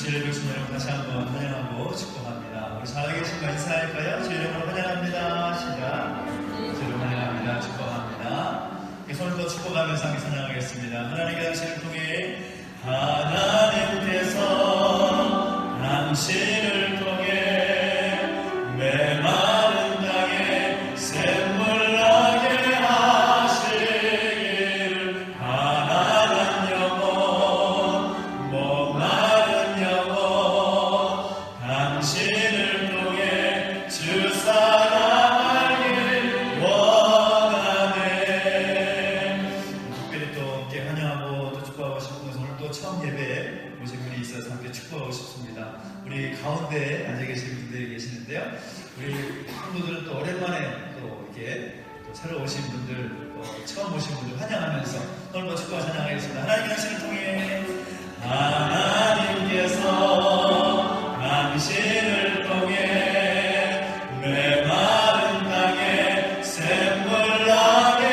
주일을 보신 여러분 다시 한번 환영하고 축복합니다. 우리 살아계신 분 인사할까요? 주 이름으로 환영합니다. 시작. 주 이름으로 환영합니다. 축복합니다. 손을 더 축복하면서 함께 찬양하겠습니다. 하나님의 당신을 통해 하나님께서 당신을 통해 메마른 땅에 샘물 나게 하시기를 가난한 영혼 목마른 영혼 당신을 통해 주 사랑하길 원하네. 특별히 또 함께 환영하고 또 축복하고 싶은 것은 오늘 또 처음 예배에 오신 분이 있어서 함께 축복하고 싶습니다. 우리 가운데에 앉아 계신 분들이 계시는데요. 우리 친구들은 또 오랜만에 또 이렇게 또 새로 오신 분들, 또 처음 오신 분들 환영하면서 오늘 또 축복하고 찬양하겠습니다. 하나님 당신을 통해 하나님께서 당신을 통해 메마른 땅에 샘물 나게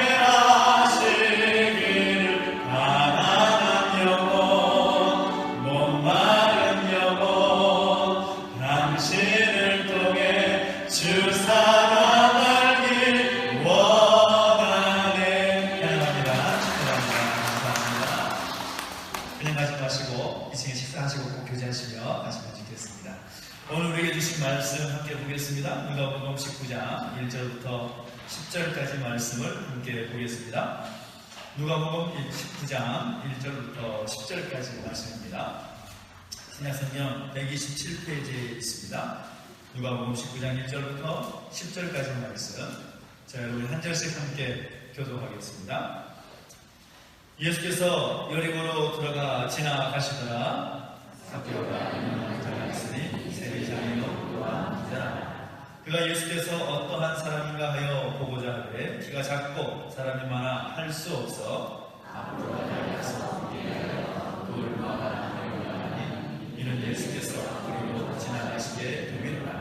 하시기를 가난한 영혼 목마른 영혼 당신을 통해 주 사랑하길 원하네. 환영합니다. 축복합니다. 감사합니다. 그냥 가지 마시고 2층에 식사하시고 꼭 교제하시며 말씀을 듣겠습니다. 오늘 우리에게 주신 말씀 함께 보겠습니다. 누가복음 19장 1절부터 10절까지 말씀을 함께 보겠습니다. 누가복음 19장 1절부터 10절까지 말씀입니다. 신약성경 127페이지에 있습니다. 누가복음 19장 1절부터 10절까지 말씀. 자, 여러분 한 절씩 함께 교독하겠습니다. 예수께서 여리고로 들어가 지나가시더라. 삭개오가 유명한 자가 있으니 세리장이요 또한 기자라. 그가 예수께서 어떠한 사람인가 하여 보고자 하되 키가 작고 사람이 많아 할 수 없어 앞으로 달려서 돌과 바람을 하니 이는 예수께서 그리로 지나가시게 됨이로라.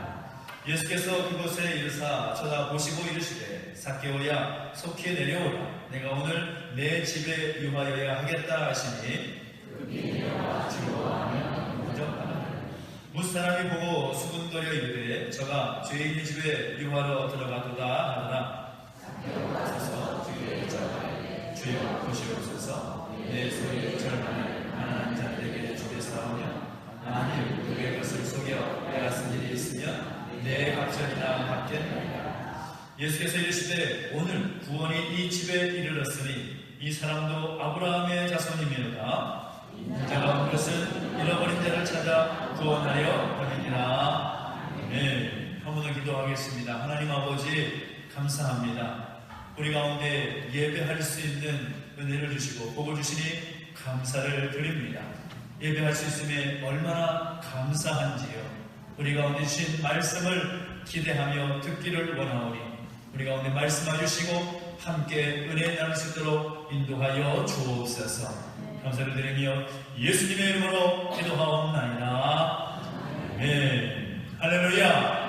예수께서 그곳에 이르사 쳐다보시고 이르시되 삭개오야 속히 내려오라. 내가 오늘 내 집에 유하여야 하겠다 하시니 즐거워하며 부정하라. 무사람이 보고 수군거려 이르되 저가 죄인의 집에 유하러 들어가도다 하더라. 삭개오가 주의 자가 주여 보시옵소서. 내 소유의 절반을 가난한 자들에게 주겠사오며 만일 그의 것을 속여 빼앗은 일이 있으면 내 갑절이나 받겠나이다. 예수께서 이르시되 오늘 구원이 이 집에 이르렀으니 이 사람도 아브라함의 자손이미로다. 인자가 온 것은 잃어버린 자를 찾아 구원하려 함이니라. 네, 한번더 기도하겠습니다. 하나님 아버지 감사합니다. 우리 가운데 예배할 수 있는 은혜를 주시고 복을 주시니 감사를 드립니다. 예배할 수 있음에 얼마나 감사한지요. 우리 가운데 주신 말씀을 기대하며 듣기를 원하오니 우리 가운데 말씀해 주시고 함께 은혜 나눌 수 있도록 인도하여 주옵소서. 감사를 드리며 예수님의 이름으로 기도하옵나이다. 아멘. 할렐루야.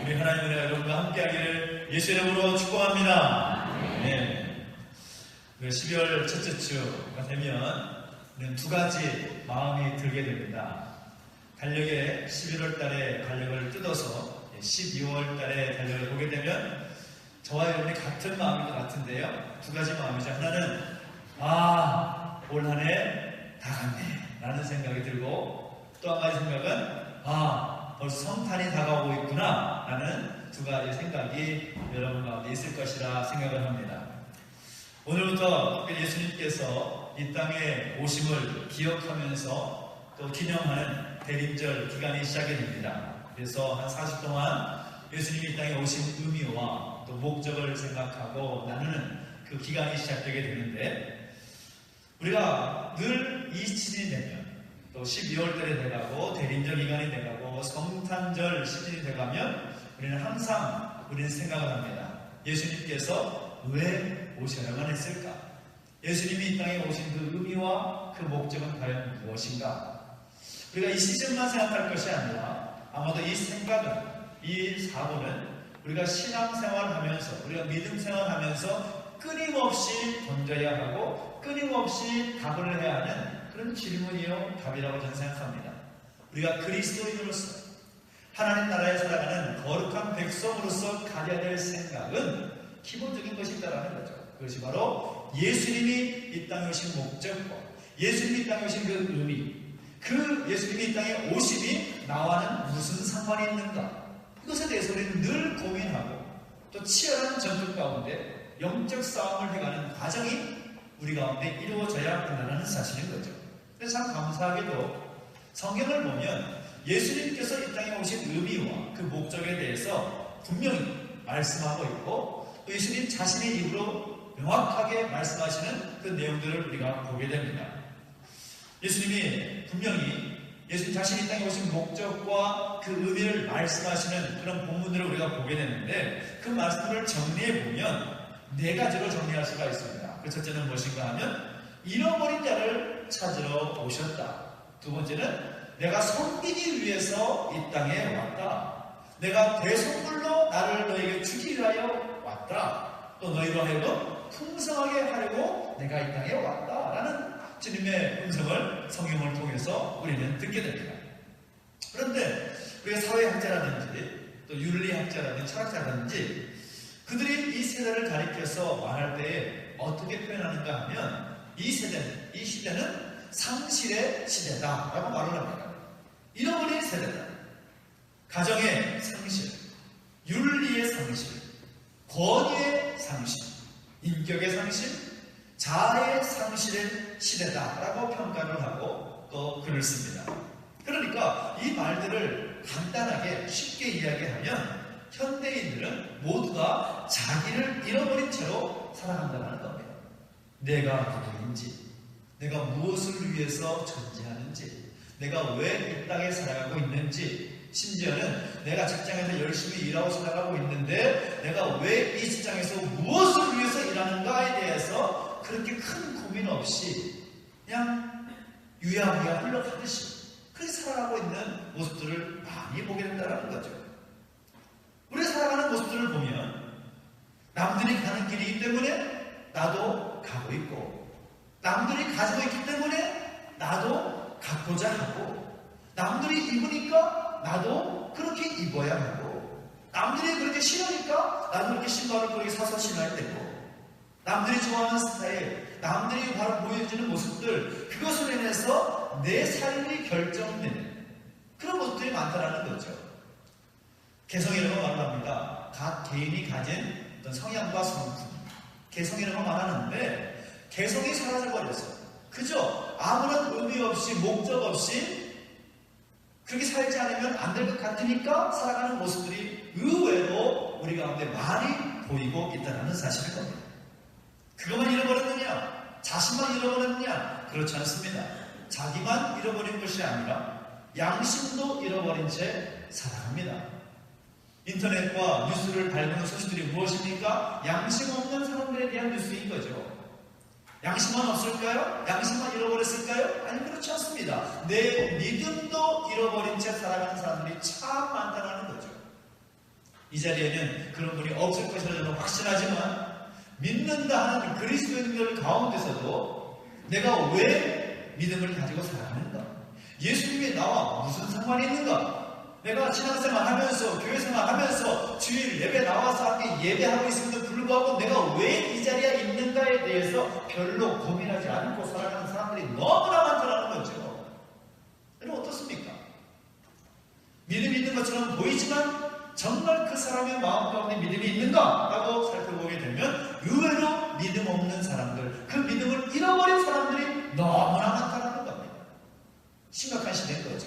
우리 하나님의 은혜가 여러분과 함께하기를 예수 이름으로 축복합니다. 네. 12월 첫째 주가 되면 두 가지 마음이 들게 됩니다. 달력에 11월 달에 달력을 뜯어서 12월 달에 달력을 보게 되면 저와 여러분이 같은 마음인 것 같은데요. 두 가지 마음이죠. 하나는 올 한 해 다 갔네 라는 생각이 들고 또 한 가지 생각은 벌써 성탄이 다가오고 있구나 라는 두 가지 생각이 여러분 가운데 있을 것이라 생각을 합니다. 오늘부터 특별히 예수님께서 이 땅에 오심을 기억하면서 또 기념하는 대림절 기간이 시작이 됩니다. 그래서 한 40 동안 예수님이 이 땅에 오신 의미와 또 목적을 생각하고 나누는 그 기간이 시작되게 되는데 우리가 늘 이 시즌이 되면 또 12월 달에 돼가고 대림절 기간이 돼가고 성탄절 시즌이 돼가면 우리는 항상 생각을 합니다. 예수님께서 왜 오셔야만 했을까? 예수님이 이 땅에 오신 그 의미와 그 목적은 과연 무엇인가? 우리가 이 시즌만 생각할 것이 아니라 아마도 이 생각은, 이 사고는 우리가 신앙생활하면서, 우리가 믿음생활하면서 끊임없이 던져야 하고 끊임없이 답을 해야 하는 그런 질문이요 답이라고 저는 생각합니다. 우리가 그리스도인으로서 하나님 나라에 살아가는 거룩한 백성으로서 가져야 될 생각은 기본적인 것이 있다는 거죠. 그것이 바로 예수님이 이 땅에 오신 목적과 예수님이 이 땅에 오신 그 의미, 그 예수님이 이 땅에 오심이 나와는 무슨 상관이 있는가, 이것에 대해서 우리는 늘 고민하고 또 치열한 전투 가운데 영적 싸움을 해가는 과정이 우리 가운데 이루어져야 한다는 사실인 거죠. 그래서 참 감사하게도 성경을 보면 예수님께서 이 땅에 오신 의미와 그 목적에 대해서 분명히 말씀하고 있고 또 예수님 자신의 입으로 명확하게 말씀하시는 그 내용들을 우리가 보게 됩니다. 예수님이 분명히 예수님 자신이 이 땅에 오신 목적과 그 의미를 말씀하시는 그런 본문들을 우리가 보게 되는데 그 말씀을 정리해 보면 네 가지로 정리할 수가 있습니다. 그 첫째는 무엇인가 하면 잃어버린 자를 찾으러 오셨다. 두 번째는 내가 섬기기 위해서 이 땅에 왔다. 내가 대속물로 나를 너에게 주기 위하여 왔다. 또 너희로 하여금 풍성하게 하려고 내가 이 땅에 왔다. 라는 주님의 음성을 성경을 통해서 우리는 듣게 됩니다. 그런데 우리가 사회학자라든지 또 윤리학자라든지 철학자라든지 그들이 이 세대를 가리켜서 말할 때에 어떻게 표현하는가 하면 이 시대는 상실의 시대다라고 말을 합니다. 잃어버린 세대다. 가정의 상실, 윤리의 상실, 권위의 상실, 인격의 상실, 자아의 상실의 시대다라고 평가를 하고 또 글을 씁니다. 그러니까 이 말들을 간단하게 쉽게 이야기하면 현대인들은 모두가 자기를 잃어버린 채로 살아간다는 겁니다. 내가 누구인지, 내가 무엇을 위해서 존재하는지, 내가 왜 이 땅에 살아가고 있는지, 심지어는 내가 직장에서 열심히 일하고 살아가고 있는데 내가 왜 이 직장에서 무엇을 위해서 일하는가에 대해서 그렇게 큰 고민 없이 그냥 유야무야 흘러가듯이 그렇게 살아가고 있는 모습들을 많이 보게 된다는 거죠. 우리가 살아가는 모습들을 보면 남들이 가는 길이기 때문에 나도 가고 있고, 남들이 가지고 있기 때문에 나도 갖고자 하고, 남들이 입으니까 나도 그렇게 입어야 하고, 남들이 그렇게 신으니까 나도 그렇게 신발을 그렇게 사서 신어야 되고, 남들이 좋아하는 스타일, 남들이 바로 보여주는 모습들, 그것으로 인해서 내 삶이 결정되는 그런 모습들이 많다는 거죠. 개성이라고 말합니다. 각 개인이 가진 어떤 성향과 성품, 개성이라고 말하는데 개성이 사라져버렸어요. 그저 아무런 의미 없이 목적 없이 그렇게 살지 않으면 안 될 것 같으니까 살아가는 모습들이 의외로 우리 가운데 많이 보이고 있다는 사실일 겁니다. 그것만 잃어버렸느냐? 자신만 잃어버렸느냐? 그렇지 않습니다. 자기만 잃어버린 것이 아니라 양심도 잃어버린 채 살아갑니다. 인터넷과 뉴스를 밟는 소식들이 무엇입니까? 양심 없는 사람들에 대한 뉴스인 거죠. 양심만 없을까요? 양심만 잃어버렸을까요? 아니, 그렇지 않습니다. 내 믿음도 잃어버린 채 살아가는 사람들이 참 많다는 거죠. 이 자리에는 그런 분이 없을 것이라 저는 확신하지만 믿는다 하는 그리스도인들 가운데서도 내가 왜 믿음을 가지고 살아가는가? 예수님이 나와 무슨 상관이 있는가? 내가 신앙생활 하면서 교회생활 하면서 주일 예배 나와서 함께 예배하고 있음에도 불구하고 내가 왜 이 자리에 있는가에 대해서 별로 고민하지 않고 살아가는 사람들이 너무나 많다는 거죠. 여러분 어떻습니까? 믿음이 있는 것처럼 보이지만 정말 그 사람의 마음 가운데 믿음이 있는가? 라고 살펴보게 되면 의외로 믿음 없는 사람들, 그 믿음을 잃어버린 사람들이 너무나 많다는 겁니다. 심각한 시대인 거죠.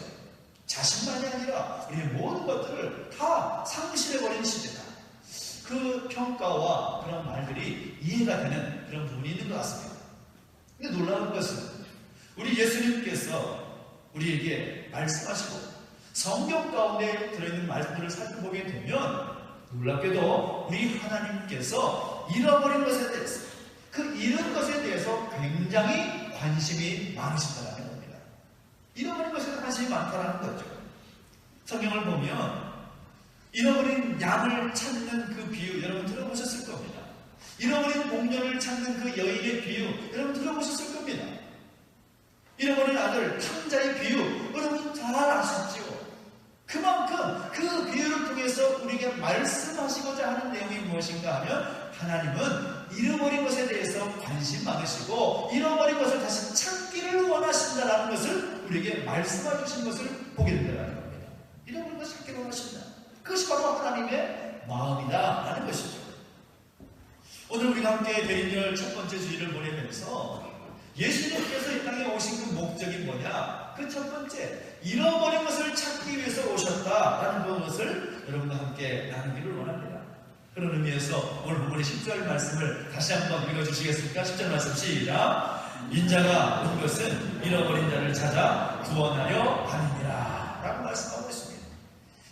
자신만이 아니라 우리의 모든 것들을 다 상실해버린 시대다. 그 평가와 그런 말들이 이해가 되는 그런 부분이 있는 것 같습니다. 근데 놀라운 것은 우리 예수님께서 우리에게 말씀하시고 성경 가운데 들어있는 말씀들을 살펴보게 되면 놀랍게도 우리 하나님께서 잃어버린 것에 대해서, 그 잃은 것에 대해서 굉장히 관심이 많으시다는 겁니다. 잃어버린 것에 관심이 많다는 거죠. 성경을 보면 잃어버린 양을 찾는 그 비유 여러분 들어보셨을 겁니다. 잃어버린 목련을 찾는 그 여인의 비유 여러분 들어보셨을 겁니다. 잃어버린 아들 탕자의 비유 여러분 잘 아실 하나님은 잃어버린 것에 대해서 관심 많으시고 잃어버린 것을 다시 찾기를 원하신다는 것을 우리에게 말씀해 주신 것을 보게 된다는 겁니다. 잃어버린 것을 찾기를 원하신다. 그것이 바로 하나님의 마음이다라는 것이죠. 오늘 우리가 함께 대인절 첫 번째 주일을 보내면서 예수님께서 이 땅에 오신 그 목적이 뭐냐? 그 첫 번째, 잃어버린 것을 찾기 위해서 오셨다라는 것을 여러분과 함께 나누기를 원합니다. 그런 의미에서 오늘 본문의 10절 말씀을 다시 한번 읽어주시겠습니까? 10절 말씀 시작. 인자가 온 것은 잃어버린 자를 찾아 구원하려 함이니라 라고 말씀하고 있습니다.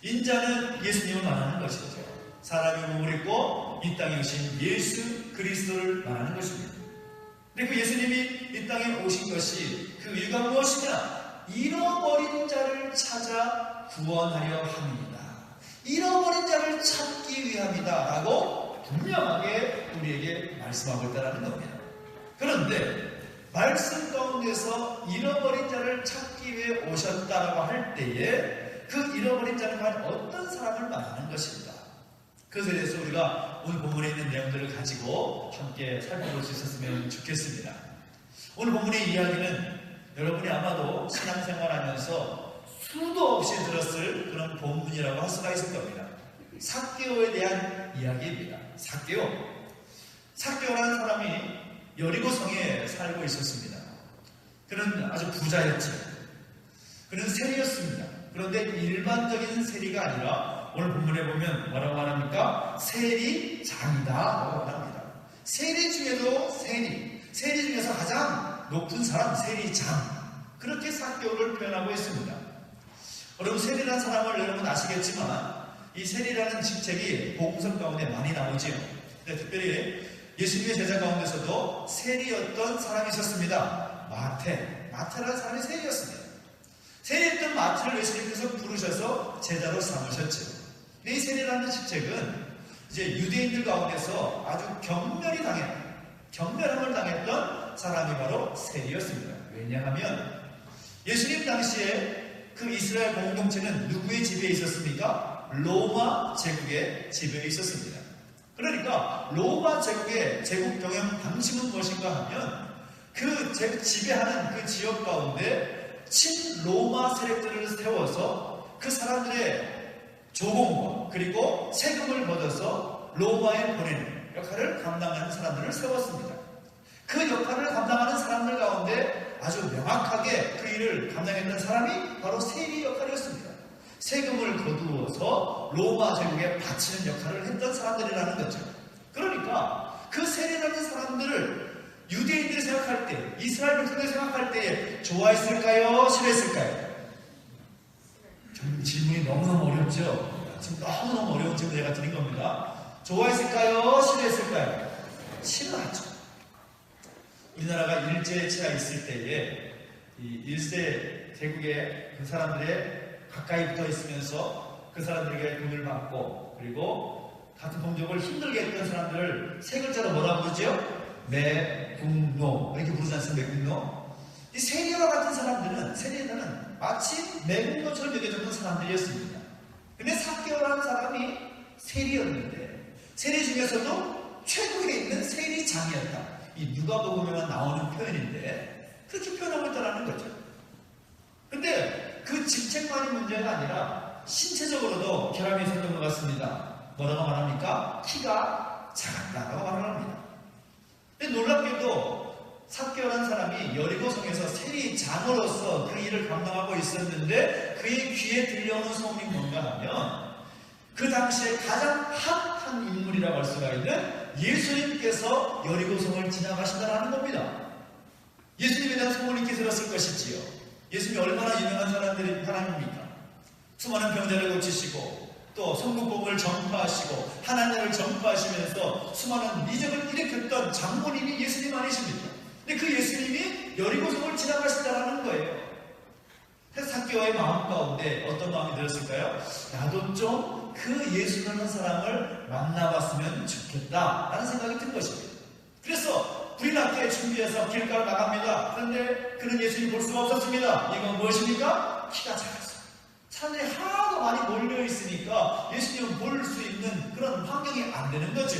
인자는 예수님을 말하는 것이죠. 사람이 몸을 입고 이 땅에 오신 예수 그리스도를 말하는 것입니다. 근데 그 예수님이 이 땅에 오신 것이 그 이유가 무엇이냐? 잃어버린 자를 찾아 구원하려 함이다. 잃어버린 자를 찾기 위함이다 라고 분명하게 우리에게 말씀하고 있다는 겁니다. 그런데 말씀 가운데서 잃어버린 자를 찾기 위해 오셨다라고 할 때에 그 잃어버린 자는 과연 어떤 사람을 말하는 것입니다. 그것에 대해서 우리가 오늘 본문에 있는 내용들을 가지고 함께 살펴볼 수 있었으면 좋겠습니다. 오늘 본문의 이야기는 여러분이 아마도 신앙생활하면서 수도 없이 들었을 그런 본문이라고 할 수가 있을 겁니다. 삭개오에 대한 이야기입니다. 삭개오라는 사람이 여리고성에 살고 있었습니다. 그는 아주 부자였죠. 그는 세리였습니다. 그런데 일반적인 세리가 아니라 오늘 본문에 보면 뭐라고 말합니까? 세리장이다 라고 합니다. 세리 중에도 세리 중에서 가장 높은 사람, 세리장. 그렇게 삭개오를 표현하고 있습니다. 여러분, 세리라는 사람을 여러분 아시겠지만 이 세리라는 직책이 복음서 가운데 많이 나오지요. 특별히 예수님의 제자 가운데서도 세리였던 사람이 있었습니다. 마태라는 사람이 세리였습니다. 세리였던 마태를 예수님께서 부르셔서 제자로 삼으셨죠. 이 세리라는 직책은 이제 유대인들 가운데서 아주 경멸함을 당했던 사람이 바로 세리였습니다. 왜냐하면 예수님 당시에 그 이스라엘 공동체는 누구의 지배에 있었습니까? 로마 제국의 지배에 있었습니다. 그러니까 로마 제국의 제국 경영 방식은 무엇인가 하면 그 지배하는 그 지역 가운데 친로마 세력들을 세워서 그 사람들의 조공과 그리고 세금을 걷어서 로마에 보내는 역할을 감당하는 사람들을 세웠습니다. 그 역할을 감당하는 사람들 가운데 아주 명확하게 그 일을 감당했던 사람이 바로 세리 역할이었습니다. 세금을 거두어서 로마 제국에 바치는 역할을 했던 사람들이라는 거죠. 그러니까 그 세리라는 사람들을 유대인들이 생각할 때, 이스라엘 백성들이 생각할 때에 좋아했을까요? 싫어했을까요? 질문이 너무너무 어렵죠? 지금 너무너무 어려운 질문 제가 드린 겁니다. 좋아했을까요? 싫어했을까요? 싫어하죠. 우리나라가 일제에 치하 있을 때에 이 1세 제국의 그 사람들의 가까이 붙어 있으면서 그 사람들에게 돈을 받고 그리고 같은 동족을 힘들게 했던 사람들을 세 글자로 뭐라 부르죠? 매국노 이렇게 부르지 않습니까? 매국노. 이 세리와 같은 사람들은 세리들은 마치 매국노처럼 여겨졌던 사람들이었습니다. 근데 삭개오라는 사람이 세리였는데 세리 중에서도 최고에 있는 세리장이었다. 이 누가복음에만 나오는 표현인데 그렇게 표현하고 있다는 거죠. 근데 그 직책만이 문제가 아니라 신체적으로도 결함이 있었던 것 같습니다. 뭐라고 말합니까? 키가 작았다라고 말합니다. 근데 놀랍게도 삭개오라는 사람이 여리고성에서 세리장으로서 그 일을 감당하고 있었는데 그의 귀에 들려오는 소문이 뭔가 하면 그 당시에 가장 핫한 인물이라고 할 수가 있는 예수님께서 여리고성을 지나가신다는 겁니다. 예수님에 대한 소문이 이렇게 들었을 것이지요. 예수님이 얼마나 유명한 사람입니까? 수많은 병자를 고치시고 또 성국복음을 전파하시고 하나님을 전파하시면서 수많은 미적을 일으켰던 장본인이 예수님 아니십니까? 근데 그 예수님이 여리고성을 지나가신다는 거예요. 그래서 삭개오의 마음 가운데 어떤 마음이 들었을까요? 나도 좀 그 예수라는 사람을 만나봤으면 좋겠다라는 생각이 든 것입니다. 그래서 불이나게 준비해서 길가를 나갑니다. 그런데 그는 예수님 볼 수가 없었습니다. 이건 무엇입니까? 키가 작았어요. 사람들이 하도 많이 몰려 있으니까 예수님을 볼 수 있는 그런 환경이 안 되는 거죠.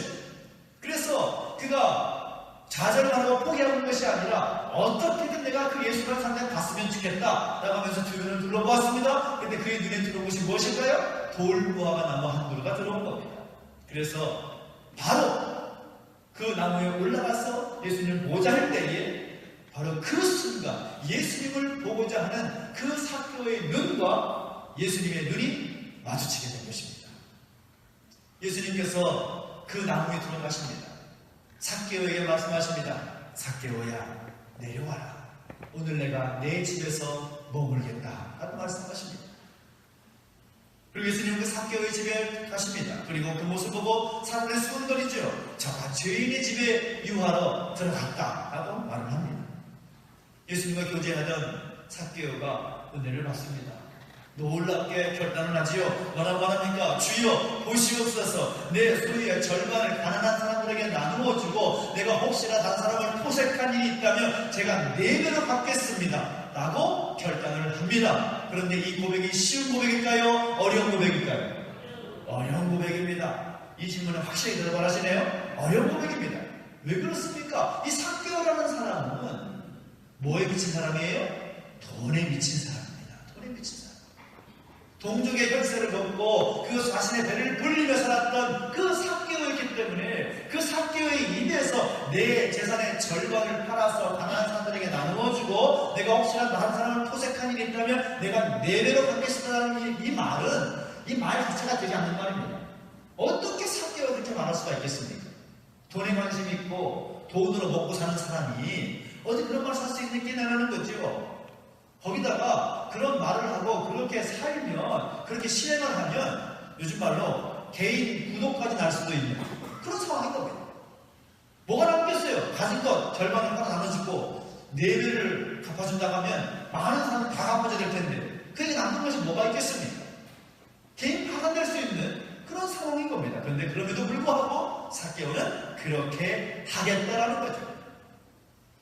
그래서 그가 좌절하고 포기하는 것이 아니라 어떻게든 내가 그 예수를 상대에 봤으면 좋겠다 라고 하면서 주변을 둘러보았습니다. 근데 그의 눈에 들어온 것이 무엇일까요? 돌무화과 나무 한 그루가 들어온 겁니다. 그래서 바로 그 나무에 올라가서 예수님을 보자 할 때에 바로 그 순간 예수님을 보고자 하는 그 삭개오의 눈과 예수님의 눈이 마주치게 된 것입니다. 예수님께서 그 나무에 들어가십니다. 삭개오에게 말씀하십니다. 삭개오야, 내려와라. 오늘 내가 내 집에서 머물겠다 라고 말씀하십니다. 그리고 예수님은 그 삭개오의 집에 가십니다. 그리고 그 모습 보고 사람들이 수군거리죠. 저가 죄인의 집에 유하러 들어갔다 라고 말을 합니다. 예수님과 교제하던 삭개오가 은혜를 받습니다. 놀랍게 결단을 하지요. 뭐라고 합니까? 주여 보시옵소서, 내 소유의 절반을 가난한 사람들에게 나누어 주고 내가 혹시나 다른 사람을 포색한 일이 있다면 제가 4배로 갚겠습니다 라고 결단을 합니다. 그런데 이 고백이 쉬운 고백일까요? 어려운 고백일까요? 어려운 고백입니다. 이 질문에 확실히 대답을 하시네요. 어려운 고백입니다. 왜 그렇습니까? 이 삭개오라는 사람은 뭐에 미친 사람이에요? 돈에 미친 사람입니다. 돈에 미친 사람. 동족의 혈세를 벗고 그 자신의 배를 불리며 살았던 그 삭개오였기 때문에 그 삭개오의 입에서 내 재산의 절반을 팔아서 가난한 사람들에게 나누어주고 내가 혹시나 다른 사람을 포색한 일이 있다면 내가 4배로 갚겠다는 이 말 자체가 되지 않는 말입니다. 어떻게 삭개오가 그렇게 말할 수가 있겠습니까? 돈에 관심 있고 돈으로 먹고 사는 사람이 어디 그런 말 살 수 있는 게 나라는 거죠. 거기다가 그런 말을 하고 그렇게 살면, 그렇게 실행을 하면 요즘 말로 개인 구독까지 날 수도 있는 그런 상황인 겁니다. 뭐가 남겠어요? 가진 것 절반을 하나 나눠주고 4배를 갚아준다고 하면 많은 사람은 다 갚아줘야 될 텐데 그게 남는 것이 뭐가 있겠습니까? 개인 파산될 수 있는 그런 상황인 겁니다. 그런데 그럼에도 불구하고 삭개오는 그렇게 하겠다라는 거죠.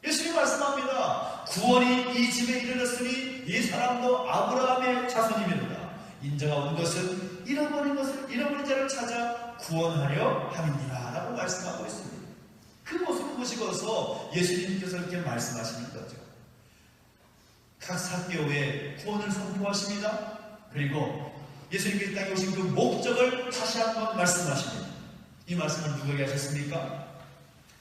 예수님 말씀합니다. 구원이 이 집에 이르렀으니 이 사람도 아브라함의 자손이미로다. 인자가 온 것은 잃어버린 자를 찾아 구원하려 함이니라 라고 말씀하고 있습니다. 그 모습을 보시고서 예수님께서 이렇게 말씀하시는 거죠. 각 삭개오에 구원을 선포하십니다. 그리고 예수님께서 땅에 오신 그 목적을 다시 한번 말씀하십니다. 이 말씀을 누구에게 하셨습니까?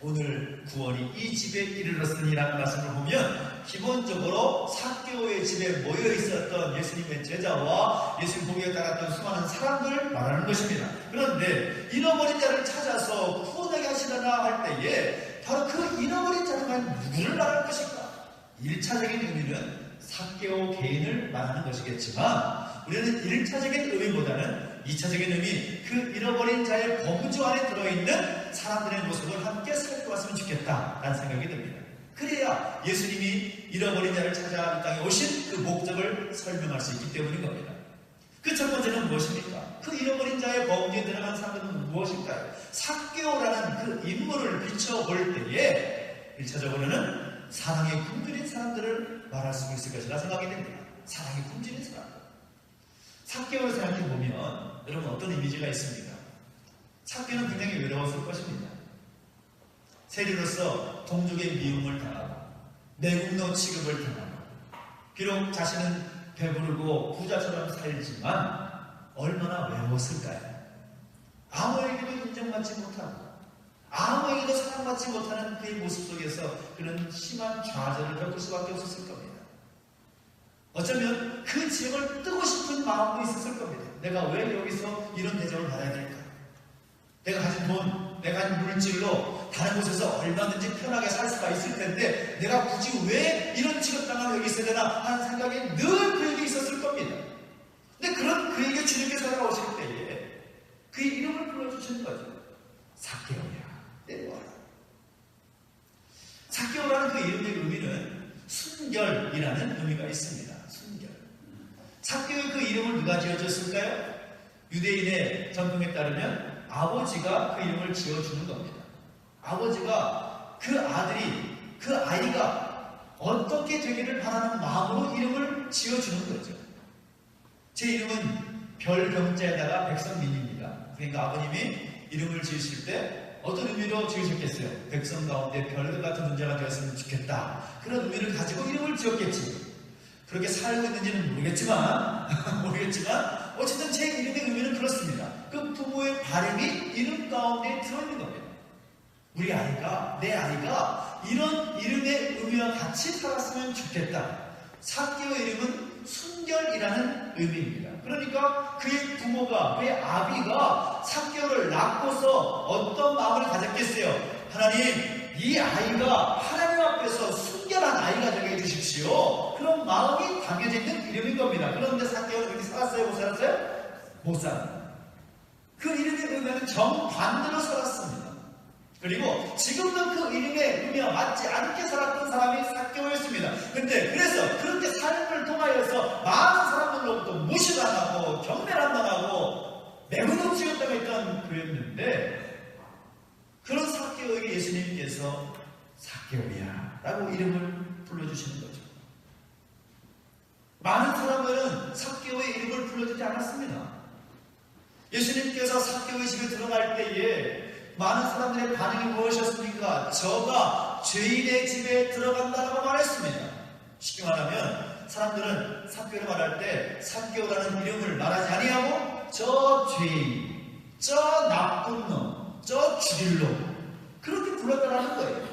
오늘 구원이 이 집에 이르렀으니라는 말씀을 보면 기본적으로 삭개오의 집에 모여 있었던 예수님의 제자와 예수님 보기에 따랐던 수많은 사람들을 말하는 것입니다. 그런데 잃어버린 자를 찾아서 구원하게 하시려나 할 때에 바로 그 잃어버린 자는 과연 누구를 말할 것인가? 1차적인 의미는 삭개오 개인을 말하는 것이겠지만 우리는 1차적인 의미보다는 2차적인 의미, 그 잃어버린 자의 범주 안에 들어있는 사람들의 모습을 함께 살펴봤으면 좋겠다라는 생각이 듭니다. 그래야 예수님이 잃어버린 자를 찾아 이 땅에 오신 그 목적을 설명할 수 있기 때문인 겁니다. 그 첫 번째는 무엇입니까? 그 잃어버린 자의 범주에 들어간 사람들은 무엇일까요? 삭개오라는 그 인물을 비춰볼 때에 1차적으로는 사랑에 굶주린 사람들을 말할 수 있을 것이라 생각이 됩니다. 사랑에 굶주린 사람들. 삭개오를 생각해보면 여러분 어떤 이미지가 있습니까? 삭개오는 굉장히 외로웠을 것입니다. 세리로서 동족의 미움을 당하고 내국노 취급을 당하고 비록 자신은 배부르고 부자처럼 살지만 얼마나 외로웠을까요? 아무에게도 인정받지 못하고 아무에게도 사랑받지 못하는 그의 모습 속에서 그는 심한 좌절을 겪을 수밖에 없었을 겁니다. 어쩌면 그 지역을 뜨고 싶은 마음도 있었을 겁니다. 내가 왜 여기서 이런 대접을 받아야 될까? 내가 가진 돈, 내가 가진 물질로 다른 곳에서 얼마든지 편하게 살 수가 있을 텐데 내가 굳이 왜 이런 취급당하고 여기 있어야 되나 하는 생각이 늘 그에게 있었을 겁니다. 근데 그런 그에게 주님께서 다가오실 때에 그의 이름을 불러주시는 거죠. 삭개오야, 내려와라. 삭개오라는 그 이름의 의미는 순결이라는 의미가 있습니다. 순결. 삭개오의 그 이름을 누가 지어줬을까요? 유대인의 전통에 따르면 아버지가 그 이름을 지어주는 겁니다. 아버지가 그 아들이, 그 아이가 어떻게 되기를 바라는 마음으로 이름을 지어주는 거죠. 제 이름은 별경자에다가 백성민입니다. 그러니까 아버님이 이름을 지으실 때 어떤 의미로 지으셨겠어요? 백성 가운데 별과 같은 존재가 되었으면 좋겠다. 그런 의미를 가지고 이름을 지었겠지. 그렇게 살고 있는지는 모르겠지만 어쨌든 제 이름의 의미는 그렇습니다. 그 부모의 바람이 이름 가운데 들어있는 겁니다. 우리 아이가, 내 아이가 이런 이름의 의미와 같이 살았으면 좋겠다. 삭개오의 이름은 순결이라는 의미입니다. 그러니까 그의 부모가, 그의 아비가 삭개오를 낳고서 어떤 마음을 가졌겠어요? 하나님, 이 아이가 하나님 앞에서 순결한 아이가 되게 해주십시오. 그런 마음이 담겨져 있는 이름인 겁니다. 그런데 삭개오는 그렇게 살았어요? 못 살았어요? 못 살았어요. 그 이름의 의미는 정반대로 살았습니다. 그리고 지금도 그 이름의 의미와 맞지 않게 살았던 사람이 삭개오였습니다. 근데 그래서 그렇게 삶을 통하여서 많은 사람들로부터 무시당하고 경멸당하고 매우 지었다고 했던 그였는데, 그런 삭개오에게 예수님께서 삭개오야 라고 이름을 불러주시는 거죠. 많은 사람들은 삭개오의 이름을 불러주지 않았습니다. 예수님께서 삭개오의 집에 들어갈 때에 많은 사람들의 반응이 무엇이었습니까? 저가 죄인의 집에 들어간다라고 말했습니다. 쉽게 말하면 사람들은 삭개오를 말할 때 삭개오라는 이름을 말하지 아니하고 저 죄인, 저 나쁜 놈, 저 죽일 놈, 그렇게 불렀다라는 거예요.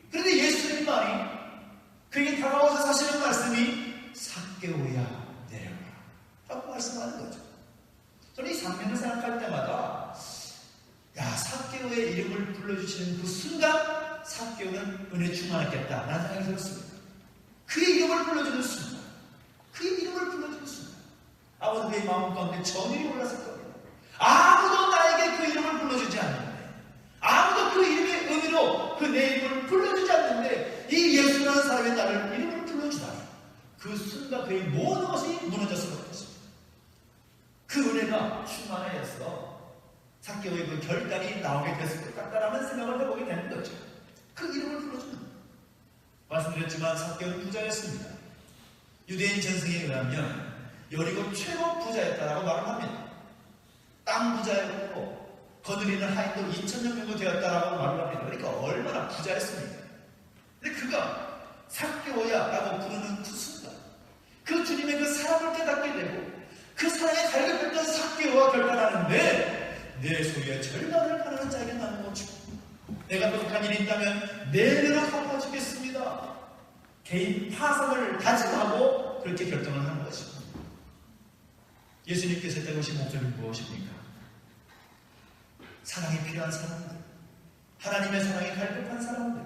그런데 예수님만이 그에게 다가와서 하시는 말씀이 삭개오야 내려라 라고 말씀하는 거죠. 저는 이 장면을 생각할 때마다 삭개오의 이름을 불러주시는 그 순간 삭개오는 은혜 충만했겠다 라는 생각이 들었습니다. 그의 이름을 불러주는 순간, 그의 이름을 불러주는 순간 아무도 그의 마음 가운데 정의를 몰랐을 겁니다. 아무도 나에게 그 이름을 불러주지 않는데, 아무도 그 이름의 의미로 그 내 이름을 불러주지 않는데 이 예수라는 사람이 나를 이름을 불러주다. 그 순간 그의 모든 것이 무너졌을 것입니다. 그 은혜가 충만하여서 삭개오의 그 결단이 나오게 됐을 것 같다라는 생각을 해보게 되는 거죠. 그 이름을 불러주는 거예요. 말씀드렸지만 삭개오는 부자였습니다. 유대인 전승에 의하면 여리고 최고 부자였다라고 말을 합니다. 땅 부자였고 거느리는 하인도 2,000명 정도 되었다라고 말을 합니다. 그러니까 얼마나 부자였습니까? 근데 그가 삭개오야 라고 부르는 그 순간, 그 주님의 그 사랑을 깨닫게 되고 그 사랑에 갈급했던 삭개오가 결단하는데, 내 소유의 절반을 가난한 자에게 나누어주고 내가 부족한 일이 있다면 내내로 갚아주겠습니다. 개인 파산을 다짐하고 그렇게 결정을 하는 것입니다. 예수님께서 했던 것이 목적은 무엇입니까? 사랑이 필요한 사람들, 하나님의 사랑이 갈급한 사람들,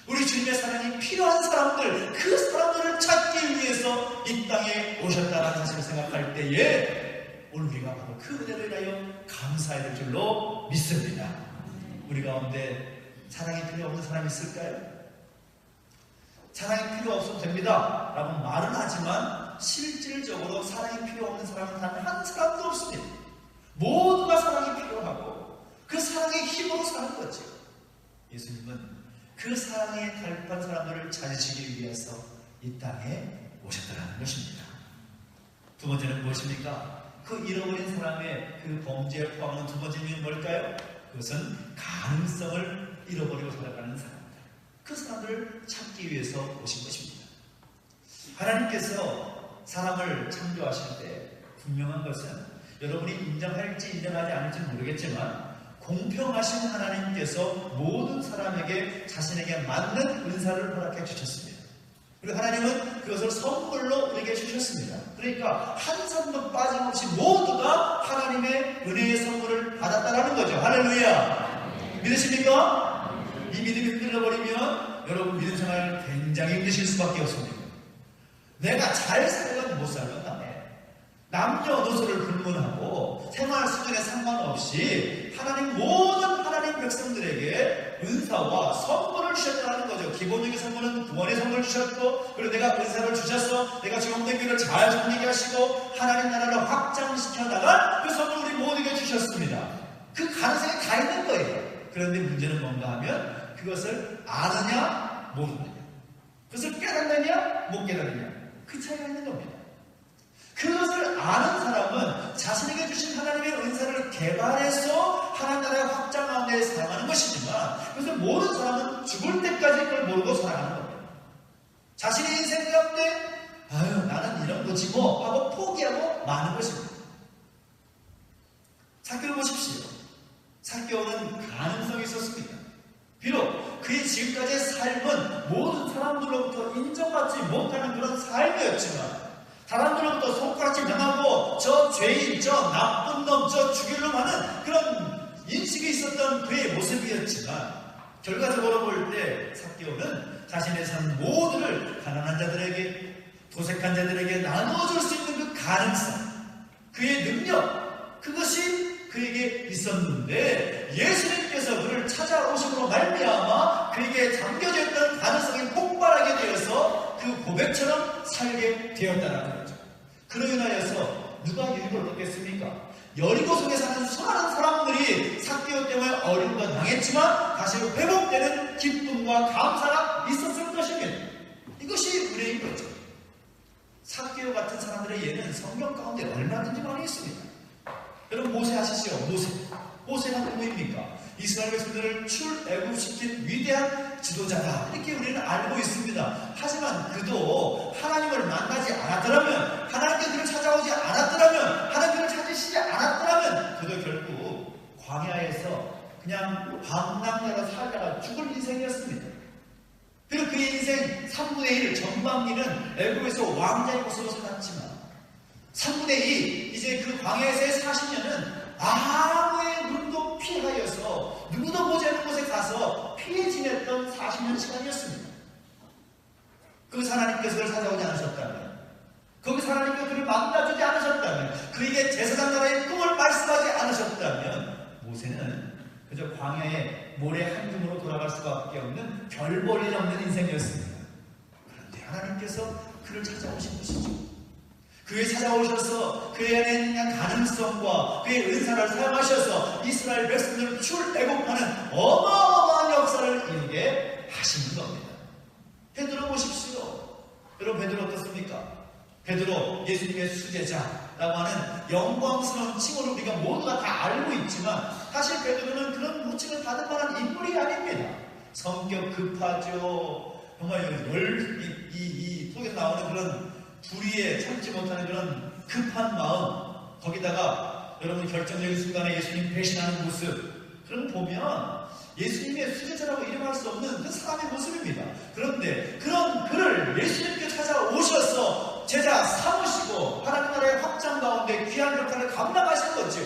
우리 주님의 사랑이 필요한 사람들, 그 사람들을 찾기 위해서 이 땅에 오셨다는 사실을 생각할 때에 오늘 우리가 바로 그 은혜를 인하여 감사해야 될 줄로 믿습니다. 우리 가운데 사랑이 필요 없는 사람이 있을까요? 사랑이 필요 없어도 됩니다 라고 말은 하지만 실질적으로 사랑이 필요 없는 사람은 단 한 사람도 없습니다. 모두가 사랑이 필요하고 그 사랑의 힘으로 사는 거죠. 예수님은 그 사랑에 갈급한 사람들을 찾으시기 위해서 이 땅에 오셨다는 것입니다. 두 번째는 무엇입니까? 그 잃어버린 사람의 그 범죄에 포함하는 두 번째 이유는 뭘까요? 그것은 가능성을 잃어버리고 살아가는 사람들, 그 사람들을 찾기 위해서 오신 것입니다. 하나님께서 사람을 창조하실 때 분명한 것은 여러분이 인정할지 인정하지 않을지 모르겠지만 공평하신 하나님께서 모든 사람에게 자신에게 맞는 은사를 허락해 주셨습니다. 그리고 하나님은 그것을 선물로 우리에게 주셨습니다. 그러니까 한 사람도 빠짐없이 모두가 하나님의 은혜의 선물을 받았다는 거죠. 할렐루야! 믿으십니까? 이 믿음이 흔들려버리면 여러분 믿음 생활 굉장히 힘드실 수밖에 없습니다. 내가 잘 살건 못 살건 간에 남녀노소를 불문하고 생활 수준에 상관없이 하나님 모든 하나님 백성들에게 은사와 선물을 주셨다는 거죠. 기본적인 선물은 구원의 선물을 주셨고, 그리고 내가 은사를 주셔서 내가 지금 없는 길을 잘 섬기게 하시고 하나님 나라를 확장시켜나갈 그 선물을 우리 모두에게 주셨습니다. 그 가능성이 다 있는 거예요. 그런데 문제는 뭔가 하면 그것을 아느냐 모르느냐, 그것을 깨닫느냐 못 깨닫느냐, 그 차이가 있는 겁니다. 그것을 아는 사람은 자신에게 주신 하나님의 은사를 개발해서 하나님 나라에 확장하고 가운데 살아가는 것이지만 그것을 모든 사람은 죽을 때까지 그걸 모르고 살아가는 겁니다. 자신의 인생 가운데 아유 나는 이런 거지 뭐 하고 포기하고 마는 것입니다. 삭개오를 보십시오. 삭개오는 가능성이 있었습니다. 비록 그의 지금까지의 삶은 모든 사람들로부터 인정받지 못하는 그런 삶이었지만 사람들로부터 손가락질 당하고 저 죄인, 저 나쁜 놈, 저 죽일 놈 하는 그런 인식이 있었던 그의 모습이었지만 결과적으로 볼 때 삭개오는 자신의 삶 모두를 가난한 자들에게 도색한 자들에게 나누어줄 수 있는 그 가능성, 그의 능력, 그것이 그에게 있었는데 예수님께서 그를 찾아오심으로 말미암아 그에게 잠겨져 있던 가능성이 폭발하게 되어서 그 고백처럼 살게 되었다는 거죠. 그로 인하여서 누가 유익을 얻겠습니까? 여리고 성에 사는 수많은 사람들이 삭개오 때문에 어려움을 당했지만 다시 회복되는 기쁨과 감사가 있었을 것입니다. 이것이 은혜인 거죠. 삭개오 같은 사람들의 예는 성경 가운데 얼마든지 많이 있습니다. 여러분 모세 아시죠? 모세가 누구입니까? 이스라엘 백성들을 출애굽시킨 위대한 지도자다 이렇게 우리는 알고 있습니다. 하지만 그도 하나님을 만나지 않았더라면, 하나님께 그를 찾아오지 않았더라면, 하나님을 찾으시지 않았더라면 그도 결국 광야에서 그냥 방랑자로 살다가 죽을 인생이었습니다. 그리고 그의 인생 3분의 1 전반기는 애굽에서 왕자의 모습으로 살았지만 3분의 2 이제 그 광야에서의 40년은 아무의 눈도 피하여서 누구도 보지 않는 곳에 가서 피해 지냈던 40년 시간이었습니다. 거기서 하나님께서 그를 찾아오지 않으셨다면, 거기서 하나님께서 그를 만나주지 않으셨다면, 그에게 제사장 나라의 꿈을 말씀하지 않으셨다면 모세는 그저 광야의 모래 한 줌으로 돌아갈 수밖에 없는 별 볼 일 없는 인생이었습니다. 그런데 하나님께서 그를 찾아오신 것이죠. 그에 찾아오셔서 그의 안에 있는 가능성과 그의 은사를 사용하셔서 이스라엘 백성들을 출애굽하는 어마어마한 역사를 이루게 하시는 겁니다. 베드로 보십시오. 여러분 베드로 어떻습니까? 베드로 예수님의 수제자라고 하는 영광스러운 칭호를 우리가 모두가 다 알고 있지만 사실 베드로는 그런 호칭을 받을 만한 인물이 아닙니다. 성격 급하죠. 정말 이 속에서 나오는 그런 불의에 참지 못하는 그런 급한 마음, 거기다가 여러분 결정적인 순간에 예수님 배신하는 모습, 그런 거 보면 예수님의 수제자라고 이름할 수 없는 그 사람의 모습입니다. 그런데 그런 그를 예수님께 찾아오셔서 제자 삼으시고 하나님 나라의 확장 가운데 귀한 역할을 감당하신 거죠.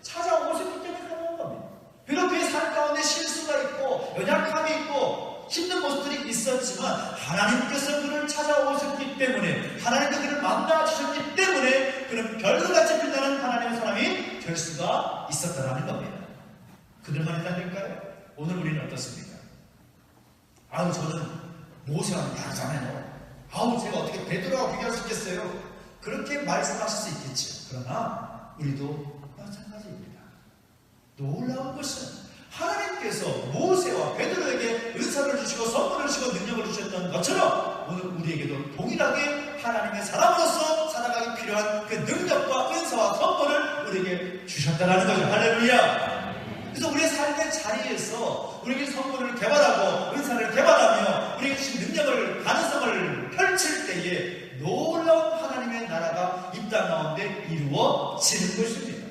찾아오셨기 때문에 가능한 겁니다. 비록 그의 삶 가운데 실수가 있고 연약함이 있고 힘든 모습들이 있었지만 하나님께서 그를 찾아오셨기 때문에, 하나님께서 그를 만나주셨기 때문에 그는 별들같이 빛나는 하나님의 사람이 될 수가 있었다는 겁니다. 그들만 있다니까요? 오늘 우리는 어떻습니까? 아우 저는 모세와는 다르잖아요. 아우 제가 어떻게 베드로와 비교할 수 있겠어요? 그렇게 말씀하실 수 있겠죠. 그러나 우리도 마찬가지입니다. 놀라운 것은 하나님께서 모세와 베드로에게 은사를 주시고 선물을 주시고 능력을 주셨던 것처럼 오늘 우리에게도 동일하게 하나님의 사람으로서 살아가기 필요한 그 능력과 은사와 선물을 우리에게 주셨다는 거죠. 할렐루야. 그래서 우리의 삶의 자리에서 우리에게 선물을 개발하고 은사를 개발하며 우리에게 주신 능력을, 가능성을 펼칠 때에 놀라운 하나님의 나라가 이 땅 가운데 이루어지는 것입니다.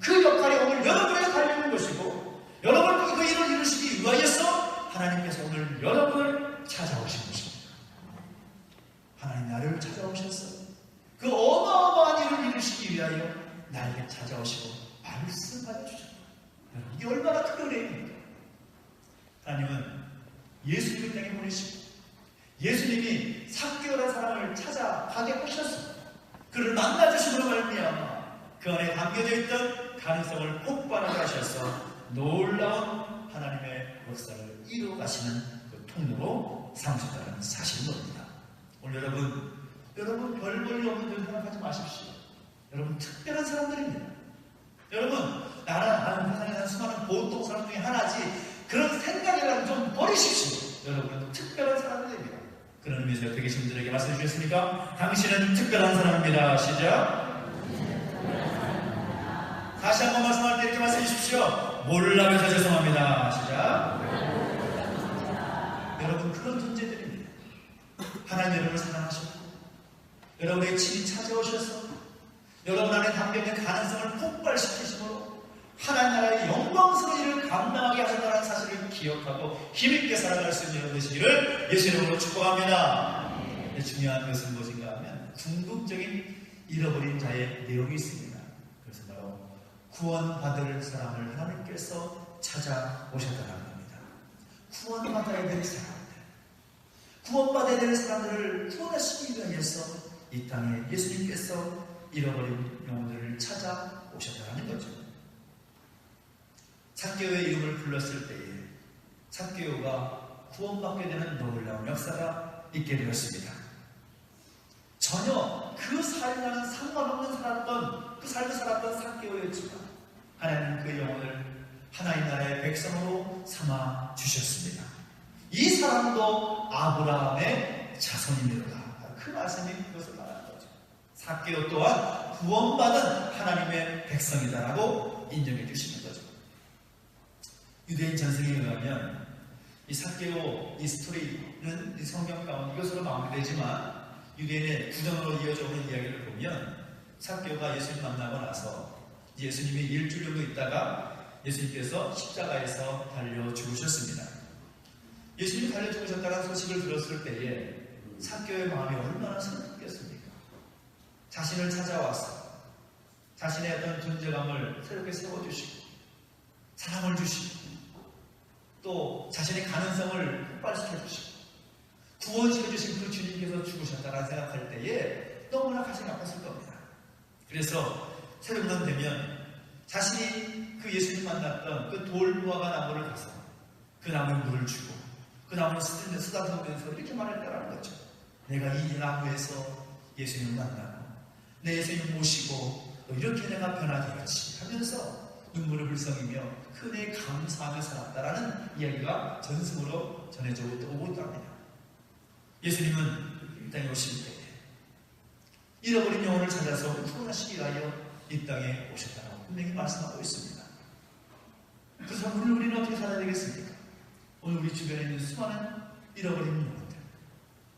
그 역할이 오늘 여러분에게 달려있는 것이고 여러분께 그 일을 이루시기 위하여서 하나님께서 오늘 여러분을 찾아오신 것입니다. 하나님 나를 찾아오셔서 그 어마어마한 일을 이루시기 위하여 나에게 찾아오시고 말씀하여 주셨다. 이게 얼마나 큰 은혜입니까? 하나님은 예수님을 땅에 보내시고 예수님이 삭개오라는 사람을 찾아가게 하셨습니다. 그를 만나주심으로 말미암아 그 안에 담겨져 있던 가능성을 폭발하게 하셔서 놀라운 하나님의 역사를 이루어 가시는 그 통로로 삼으셨다는 사실인 겁니다. 오늘 여러분 별 볼 일 없는 일 생각하지 마십시오. 여러분 특별한 사람들입니다. 여러분 나는 세상에 사는 수많은 보통 사람 중에 하나지 그런 생각이라도 좀 버리십시오. 여러분은 특별한 사람들입니다. 그런 의미에서 옆에 계신 분들에게 말씀해 주셨습니까? 당신은 특별한 사람입니다. 시작. 다시 한번 말씀할 때 이렇게 말씀해 주십시오. 몰라서 죄송합니다. 시작. 여러분, 그런 존재들입니다. 하나님 여러분을 사랑하셨고, 여러분의 친히 찾아오셔서 여러분 안에 담겨있는 가능성을 폭발시키심으로 하나님 나라의 영광스러운 일을 감당하게 하셨다는 사실을 기억하고 힘있게 살아갈 수 있는 여러분 되시기를 예수 이름으로 축복합니다. 중요한 것은 무엇인가 하면 궁극적인 잃어버린 자의 내용이 있습니다. 그래서 바로 구원받을 사람을 하나님께서 찾아오셨다는 겁니다. 구원받아야 될 사람들, 구원받아야 될 사람들을 구원하시기 위해서 이 땅에 예수님께서 잃어버린 영혼들을 찾아오셨다는 거죠. 삭개오의 이름을 불렀을 때에 삭개오가 구원받게 되는 놀라운 역사가 있게 되었습니다. 전혀 그 삶과는 상관없는 삶을 살았던 삭개오였지만 하나님은 그 영혼을 하나님 나라의 백성으로 삼아 주셨습니다. 이 사람도 아브라함의 자손입니다. 그 말씀이 그것을 말하는 거죠. 삭개오 또한 구원받은 하나님의 백성이다라고 인정해 주시는 거죠. 유대인 전승에 의하면 이 삭개오 이 스토리는 이 성경 가운데 이것으로 마무리되지만 유대인의 구전으로 이어져 오는 이야기를 보면 삭개오가 예수님 만나고 나서 예수님이 일주일 정도 있다가 예수님께서 십자가에서 달려 죽으셨습니다. 예수님이 달려 죽으셨다는 소식을 들었을 때에 삭개오의 마음이 얼마나 슬펐겠습니까? 자신을 찾아와서 자신의 어떤 존재감을 새롭게 세워주시고 사랑을 주시고 또 자신의 가능성을 폭발시켜주시고 구원시켜주신 그 주님께서 죽으셨다라는 생각할 때에 너무나 가슴이 아팠을 겁니다. 그래서 새벽만 되면 자신이 그 예수님 만났던 그 돌무화과 나무를 가서 그 나무에 물을 주고 그 나무를 쓰다듬으면서 이렇게 말했다라는 거죠. 내가 이 나무에서 예수님을 만나고 내 예수님을 모시고 또 이렇게 내가 변화되었지 하면서 눈물을 불성이며 큰에 감사하며 살았다라는 이야기가 전승으로 전해져 오고 있답니다. 예수님은 이 땅에 오실 때에 잃어버린 영혼을 찾아서 구원하시기 위하여 이 땅에 오셨다고 분명히 말씀하고 있습니다. 그래서 오늘 우리는 어떻게 살아야 되겠습니까? 오늘 우리 주변에 있는 수많은 잃어버린 영혼들,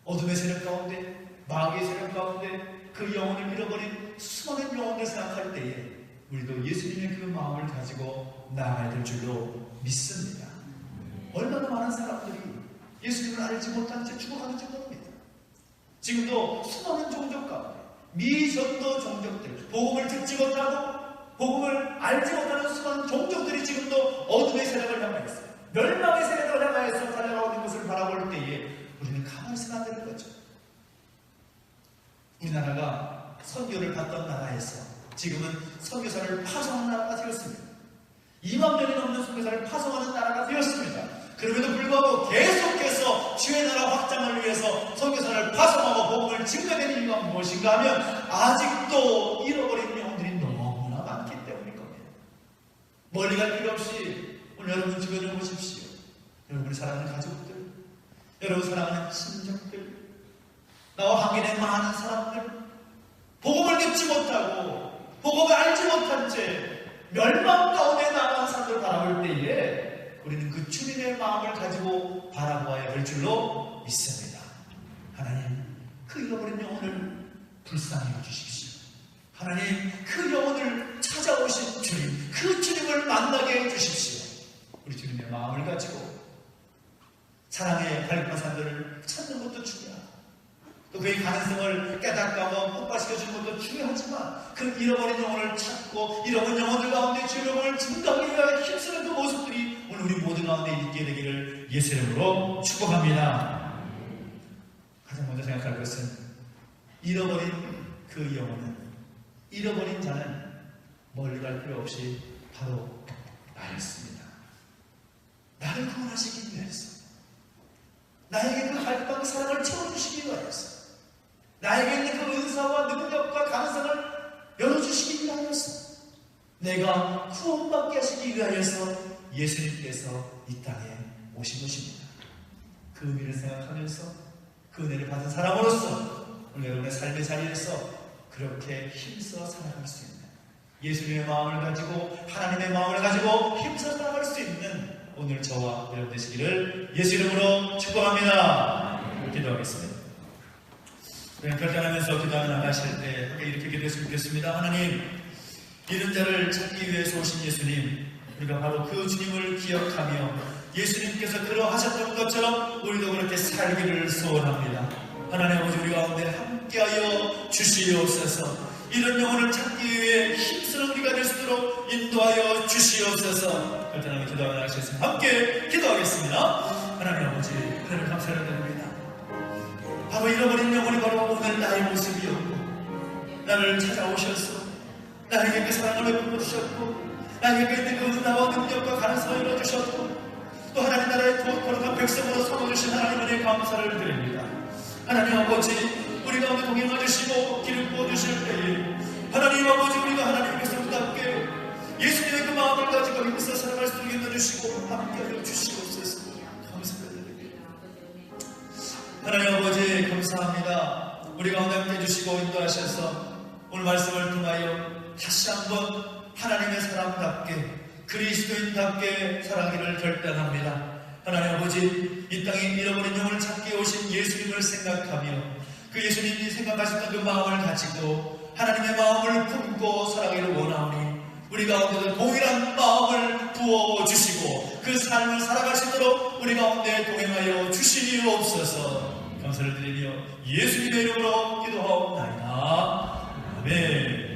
어둠의 세력 가운데, 마귀의 세력 가운데 그 영혼을 잃어버린 수많은 영혼을 생각할 때에 우리도 예수님의 그 마음을 가지고 나아가야 될 줄로 믿습니다. 얼마나 많은 사람들이 예수님을 알지 못한 채 죽어가는지 모릅니다. 지금도 수많은 종족 가운데 미전도 종족들, 복음을 듣지 못하고 복음을 알지 못하는 수많은 종족들이 지금도 어둠의 세력을 향하였어요. 멸망의 세력을 향하여서 달려가고 있는 것을 바라볼 때에 우리는 가만히 있으면 안 되는 거죠. 우리나라가 선교를 받던 나라에서 지금은 선교사를 파송하는 나라가 되었습니다. 2만 명이 넘는 선교사를 파송하는 나라가 되었습니다. 그럼에도 불구하고 계속해서 주의 나라 확장을 위해서 선교사를 파송하고 복음을 증거되는 이유가 무엇인가 하면 아직도 잃어버린 영혼들이 너무나 많기 때문일 겁니다. 멀리 갈 필요 없이 오늘 여러분 주변을 보십시오. 여러분이 사랑하는 가족들, 여러분 사랑하는 친족들, 나와 관계된 많은 사람들, 복음을 듣지 못하고 복음을 알지 못한 채 멸망 가운데 나아간 사람들을 바라볼 때에 우리는 그 주님의 마음을 가지고 바라보아야 할 줄로 믿습니다. 하나님, 그 잃어버린 영혼을 불쌍히 여주십시오. 하나님, 그 영혼을 찾아오신 주님, 그 주님을 만나게 해주십시오. 우리 주님의 마음을 가지고 사랑의 발판산들을 찾는 것도 중요하고 또 그의 가능성을 깨닫고 폭발시켜주는 것도 중요하지만 그 잃어버린 영혼을 찾고 잃어버린 영혼들 가운데 주의 영혼을 증거하기 위하여 힘쓰는 그 모습들이 오늘 우리 모두 가운데 있게 되기를 예수 이름으로 축복합니다. 가장 먼저 생각할 것은 잃어버린 그 영혼은, 잃어버린 자는 멀리 갈 필요 없이 바로 나였습니다. 나를 구원하시기 위해서, 나에게 그 갈급한 사랑을 채워주시기 위하여서, 나에게 있는 그 은사와 능력과 가능성을 열어주시기 위하여서, 내가 구원받게 하시기 위하여서 예수님께서 이 땅에 오신 것입니다. 그 의미를 생각하면서 그 은혜를 받은 사람으로서 오늘 여러분의 삶의 자리에서 그렇게 힘써 살아갈 수 있는 예수님의 마음을 가지고 하나님의 마음을 가지고 힘써 살아갈 수 있는 오늘 저와 여러분 되시기를 예수 이름으로 축복합니다. 기도하겠습니다. 결단하면서 기도하며 나가실 때 함께 이렇게 기도했으면 좋겠습니다. 하나님, 이런 자를 찾기 위해서 오신 예수님, 우리가 바로 그 주님을 기억하며 예수님께서 그러하셨던 것처럼 우리도 그렇게 살기를 소원합니다. 하나님 아버지, 우리 가운데 함께하여 주시옵소서. 이런 영혼을 찾기 위해 힘쓰는 우리가 될 수 있도록 인도하여 주시옵소서. 결단하며 기도하며 나가시겠습니다. 함께 기도하겠습니다. 하나님 아버지, 하나님 감사를 드립니다. 바로 잃어버린 영혼이 바로 오늘 나의 모습이었고, 나를 찾아오셔서 나에게 사랑을 베풀어 주셨고, 나에게 있는 그 은혜와 능력과 가능성을 이뤄주셨고, 또 하나님 나라의 거룩한 백성으로 삼아주신 하나님 은혜에 감사를 드립니다. 하나님 아버지, 우리 가운데 동행해 주시고 기름 부어 주실 때에 하나님 아버지, 우리가 하나님의 백성답게 예수님의 그 마음을 가지고 힘써 살아갈 수 있게 해주시고 함께하여 주시옵소서. 감사를 드립니다. 하나님 아버지, 감사합니다. 우리 가운데 함께해 주시고 인도하셔서 오늘 말씀을 통하여 다시 한번 하나님의 사람답게 그리스도인답게 살아가기를 결단합니다. 하나님 아버지, 이 땅에 잃어버린 영혼을 찾기 오신 예수님을 생각하며 그 예수님이 생각하셨던 그 마음을 가지고 하나님의 마음을 품고 살아가기를 원하오니 우리 가운데도 동일한 마음을 부어주시고 그 삶을 살아갈 수 있도록 우리 가운데 동행하여 주시옵소서. 감사를 드리며 예수님의 이름으로 기도하옵나이다. 아멘.